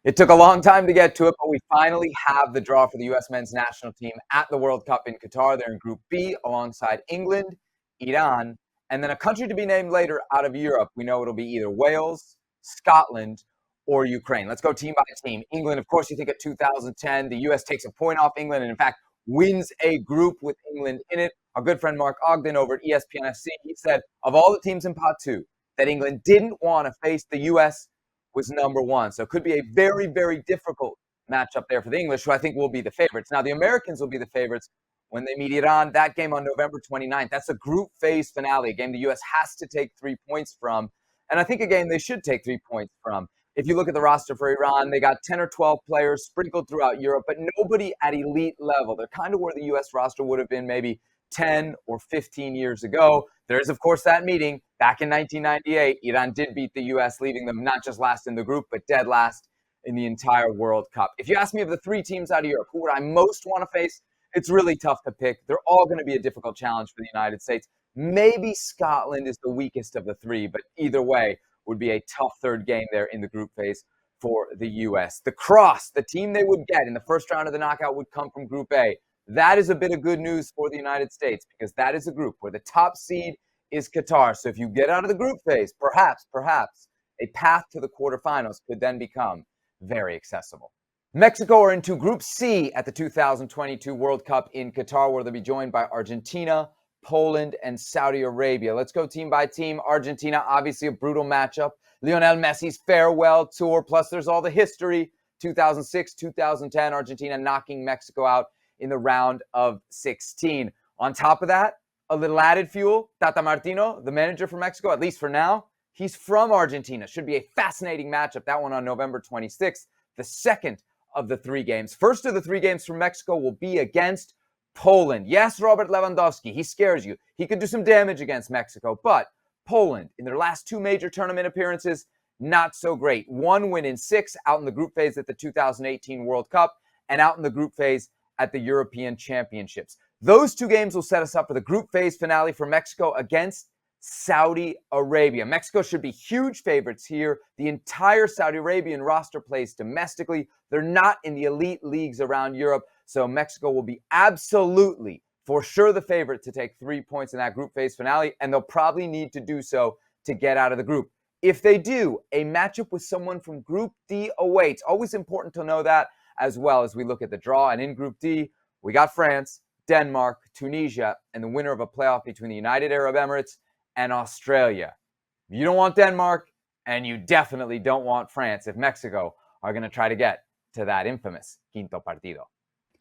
It took a long time to get to it, but we finally have the draw for the U.S. men's national team at the World Cup in Qatar. They're in Group B alongside England, Iran, and then a country to be named later out of Europe. We know it'll be either Wales, Scotland, or Ukraine. Let's go team by team. England, of course, you think at 2010, the U.S. takes a point off England and, in fact, wins a group with England in it. Our good friend Mark Ogden over at ESPN FC, he said, of all the teams in Pot 2 that England didn't want to face, the U.S. was number one. So it could be a very, very difficult matchup there for the English, who I think will be the favorites. Now, the Americans will be the favorites when they meet Iran. That game on November 29th. That's a group phase finale, a game the U.S. has to take 3 points from. And I think a game they should take 3 points from. If you look at the roster for Iran, they got 10 or 12 players sprinkled throughout Europe, but nobody at elite level. They're kind of where the U.S. roster would have been maybe 10 or 15 years ago. There's, of course, that meeting back in 1998. Iran did beat the U.S., leaving them not just last in the group, but dead last in the entire World Cup. If you ask me of the 3 teams out of Europe, who would I most want to face, it's really tough to pick. They're all going to be a difficult challenge for the United States. Maybe Scotland is the weakest of the 3, but either way would be a tough third game there in the group phase for the U.S. The Cross, the team they would get in the first round of the knockout, would come from Group A. That is a bit of good news for the United States because that is a group where the top seed is Qatar. So if you get out of the group phase, perhaps a path to the quarterfinals could then become very accessible. Mexico are into Group C at the 2022 World Cup in Qatar, where they'll be joined by Argentina, Poland, and Saudi Arabia. Let's go team by team. Argentina, obviously a brutal matchup. Lionel Messi's farewell tour, plus there's all the history. 2006, 2010, Argentina knocking Mexico out in the round of 16. On top of that, a little added fuel. Tata Martino, the manager for Mexico, at least for now, he's from Argentina. Should be a fascinating matchup. That one on November 26th, the second of the 3 games. First of the 3 games for Mexico will be against Poland. Yes, Robert Lewandowski, he scares you. He could do some damage against Mexico, but Poland, in their last 2 major tournament appearances, not so great. 1 win in 6 out in the group phase at the 2018 World Cup and out in the group phase at the European Championships. Those 2 games will set us up for the group phase finale for Mexico against Saudi Arabia. Mexico should be huge favorites here. The entire Saudi Arabian roster plays domestically. They're not in the elite leagues around Europe, so Mexico will be absolutely, for sure, the favorite to take 3 points in that group phase finale, and they'll probably need to do so to get out of the group. If they do, a matchup with someone from Group D awaits. Always important to know that as well as we look at the draw. And in Group D, we got France, Denmark, Tunisia, and the winner of a playoff between the United Arab Emirates and Australia. You don't want Denmark, and you definitely don't want France if Mexico are going to try to get to that infamous quinto partido.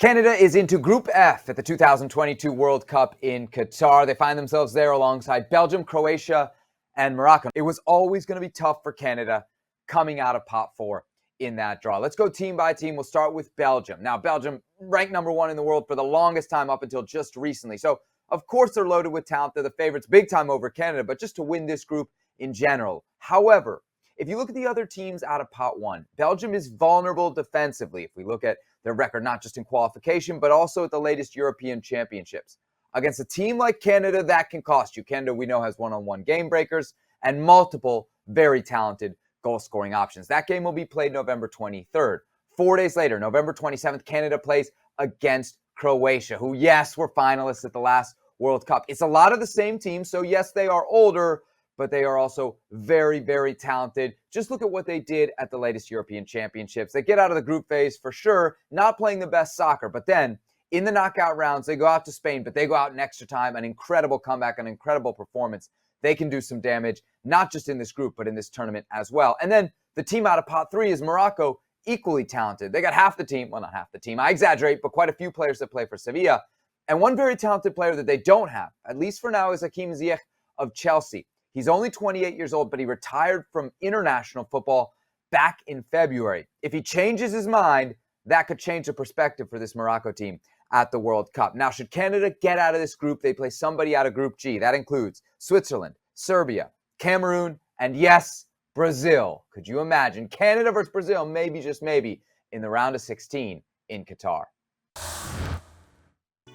Canada is into Group F at the 2022 World Cup in Qatar. They find themselves there alongside Belgium, Croatia, and Morocco. It was always going to be tough for Canada coming out of Pot 4 in that draw. Let's go team by team. We'll start with Belgium. Now, Belgium ranked number 1 in the world for the longest time up until just recently. So, of course, they're loaded with talent. They're the favorites big time over Canada, but just to win this group in general. However, if you look at the other teams out of Pot 1, Belgium is vulnerable defensively. If we look at their record, not just in qualification, but also at the latest European Championships. Against a team like Canada, that can cost you. Canada, we know, has one-on-one game breakers and multiple very talented goal-scoring options. That game will be played November 23rd. 4 days later, November 27th, Canada plays against Croatia, who, yes, were finalists at the last World Cup. It's a lot of the same team, so yes, they are older, but they are also very, very talented. Just look at what they did at the latest European Championships. They get out of the group phase for sure, not playing the best soccer, but then in the knockout rounds, they go out to Spain, but they go out in extra time, an incredible comeback, an incredible performance. They can do some damage, not just in this group, but in this tournament as well. And then the team out of Pot 3 is Morocco, equally talented. They got half the team, well, not half the team, I exaggerate, but quite a few players that play for Sevilla. And one very talented player that they don't have, at least for now, is Hakim Ziyech of Chelsea. He's only 28 years old, but he retired from international football back in February. If he changes his mind, that could change the perspective for this Morocco team at the World Cup. Now, should Canada get out of this group, they play somebody out of Group G. That includes Switzerland, Serbia, Cameroon, and yes, Brazil. Could you imagine Canada versus Brazil, maybe, just maybe, in the round of 16 in Qatar?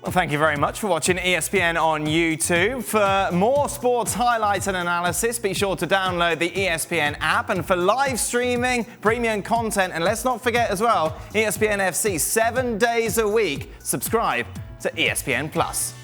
Well, thank you very much for watching ESPN on YouTube. For more sports highlights and analysis, be sure to download the ESPN app. And for live streaming, premium content, and let's not forget as well, ESPN FC 7 days a week. Subscribe to ESPN Plus.